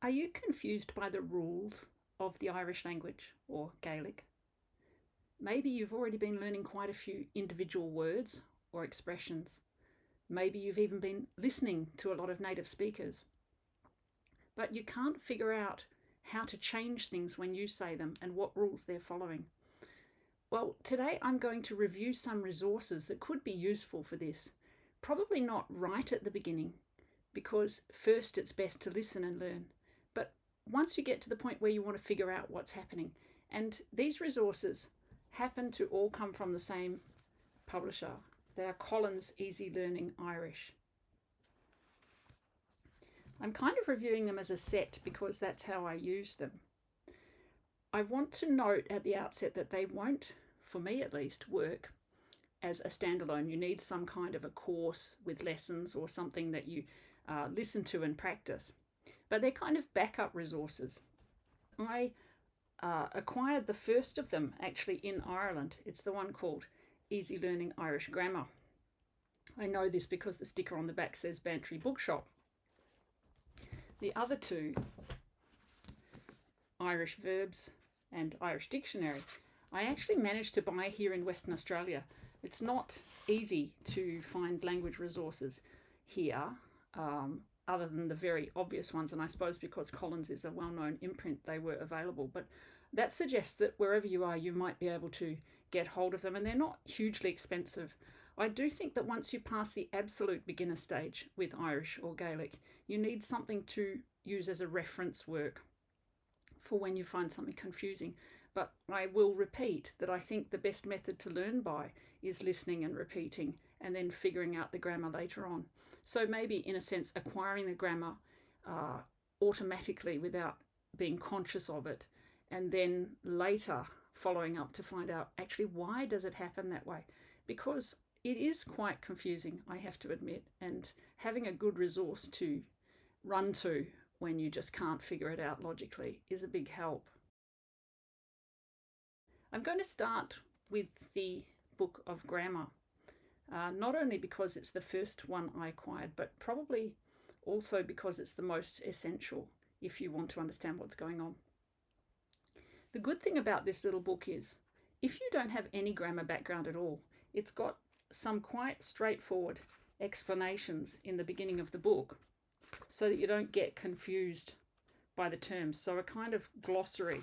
Are you confused by the rules of the Irish language or Gaelic? Maybe you've already been learning quite a few individual words or expressions. Maybe you've even been listening to a lot of native speakers. But you can't figure out how to change things when you say them and what rules they're following. Well, today I'm going to review some resources that could be useful for this. Probably not right at the beginning, because first it's best to listen and learn. But once you get to the point where you want to figure out what's happening, and these resources happen to all come from the same publisher. They are Collins Easy Learning Irish. I'm kind of reviewing them as a set because that's how I use them. I want to note at the outset that they won't, for me at least, work as a standalone. You need some kind of a course with lessons or something that you listen to and practice. But they're kind of backup resources. I acquired the first of them actually in Ireland. It's the one called Easy Learning Irish Grammar. I know this because the sticker on the back says Bantry Bookshop. The other two, Irish Verbs and Irish Dictionary, I actually managed to buy here in Western Australia. It's not easy to find language resources here, other than the very obvious ones, and I suppose because Collins is a well-known imprint, they were available. But that suggests that wherever you are, you might be able to get hold of them, and they're not hugely expensive. I do think that once you pass the absolute beginner stage with Irish or Gaelic, you need something to use as a reference work for when you find something confusing. But I will repeat that I think the best method to learn by is listening and repeating and then figuring out the grammar later on. So maybe, in a sense, acquiring the grammar automatically without being conscious of it, and then later following up to find out actually why does it happen that way. Because it is quite confusing, I have to admit, and having a good resource to run to when you just can't figure it out logically is a big help. I'm going to start with the Book of Grammar, not only because it's the first one I acquired, but probably also because it's the most essential if you want to understand what's going on. The good thing about this little book is, if you don't have any grammar background at all, it's got some quite straightforward explanations in the beginning of the book so that you don't get confused by the terms. So a kind of glossary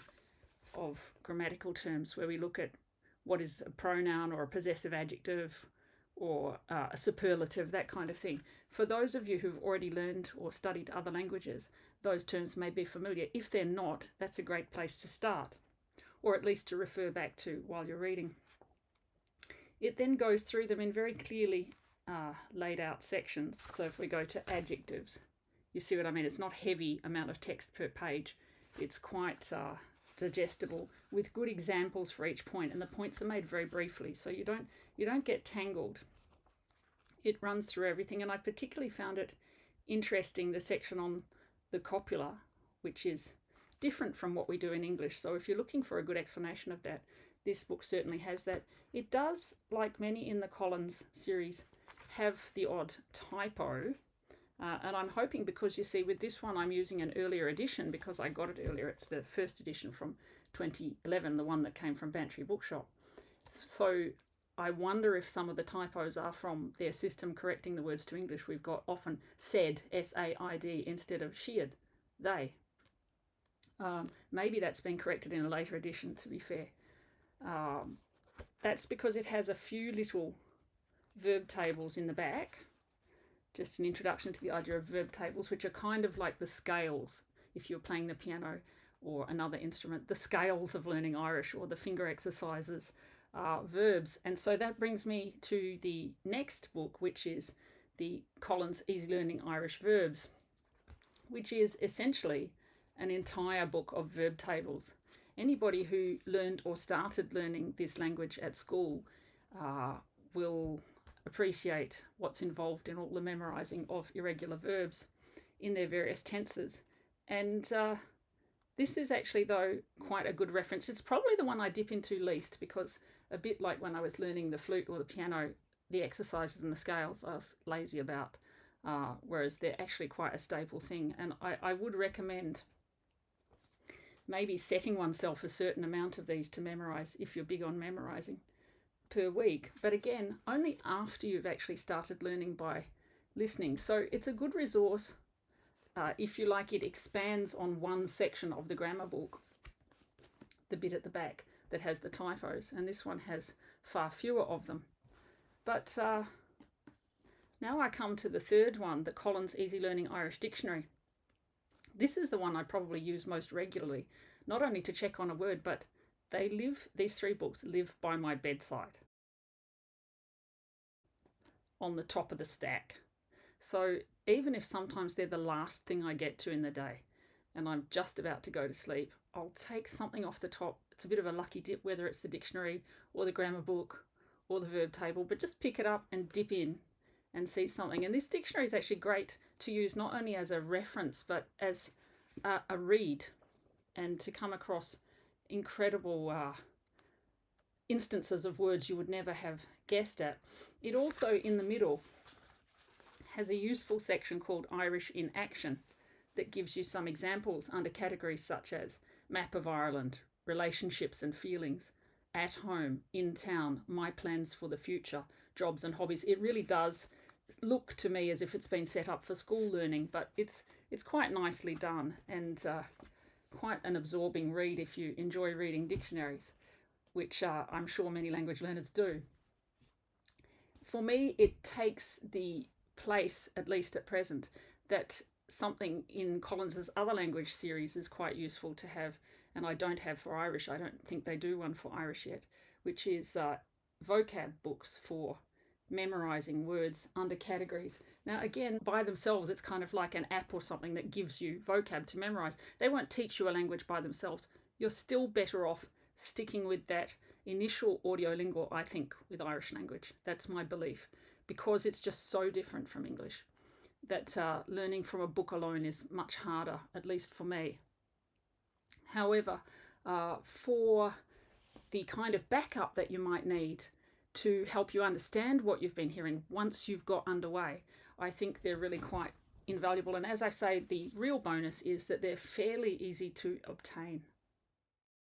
of grammatical terms where we look at what is a pronoun or a possessive adjective or a superlative, that kind of thing. For those of you who've already learned or studied other languages, those terms may be familiar. If they're not, that's a great place to start, or at least to refer back to while you're reading. It then goes through them in very clearly laid out sections. So if we go to adjectives, you see what I mean? It's not heavy amount of text per page. It's quite digestible with good examples for each point, and the points are made very briefly, so you don't get tangled. It runs through everything, and I particularly found it interesting, the section on the copula, which is different from what we do in English. So if you're looking for a good explanation of that, this book certainly has that. It does, like many in the Collins series, have the odd typo. And I'm hoping, because you see with this one I'm using an earlier edition because I got it earlier. It's the first edition from 2011, the one that came from Bantry Bookshop. So I wonder if some of the typos are from their system correcting the words to English. We've got often said, S-A-I-D, instead of sheared, they. Maybe that's been corrected in a later edition, to be fair. That's because it has a few little verb tables in the back. Just an introduction to the idea of verb tables, which are kind of like the scales, if you're playing the piano or another instrument, the scales of learning Irish, or the finger exercises, verbs. And so that brings me to the next book, which is the Collins Easy Learning Irish Verbs, which is essentially an entire book of verb tables. Anybody who learned or started learning this language at school will appreciate what's involved in all the memorizing of irregular verbs in their various tenses. And this is actually, though, quite a good reference. It's probably the one I dip into least, because a bit like when I was learning the flute or the piano, the exercises and the scales I was lazy about, whereas they're actually quite a staple thing. And I would recommend maybe setting oneself a certain amount of these to memorize if you're big on memorizing per week. But again, only after you've actually started learning by listening. So it's a good resource. If you like, it expands on one section of the grammar book, the bit at the back that has the typos, and this one has far fewer of them. But now I come to the third one, the Collins Easy Learning Irish Dictionary. This is the one I probably use most regularly, not only to check on a word, but these three books live by my bedside on the top of the stack. So even if sometimes they're the last thing I get to in the day and I'm just about to go to sleep, I'll take something off the top. It's a bit of a lucky dip, whether it's the dictionary or the grammar book or the verb table, but just pick it up and dip in and see something. And this dictionary is actually great to use not only as a reference, but as a read, and to come across incredible instances of words you would never have guessed at. It also, in the middle, has a useful section called Irish in Action that gives you some examples under categories such as map of Ireland, relationships and feelings, at home, in town, my plans for the future, jobs and hobbies. It really does look to me as if it's been set up for school learning, but it's quite nicely done, and quite an absorbing read if you enjoy reading dictionaries, which I'm sure many language learners do. For me, it takes the place, at least at present, that something in Collins's other language series is quite useful to have, and I don't have for Irish. I don't think they do one for Irish yet, which is vocab books for memorizing words under categories. Now again, by themselves, it's kind of like an app or something that gives you vocab to memorize. They won't teach you a language by themselves. You're still better off sticking with that initial audiolingual, I think, with Irish language. That's my belief, because it's just so different from English that learning from a book alone is much harder, at least for me. However, for the kind of backup that you might need to help you understand what you've been hearing once you've got underway, I think they're really quite invaluable. And as I say, the real bonus is that they're fairly easy to obtain.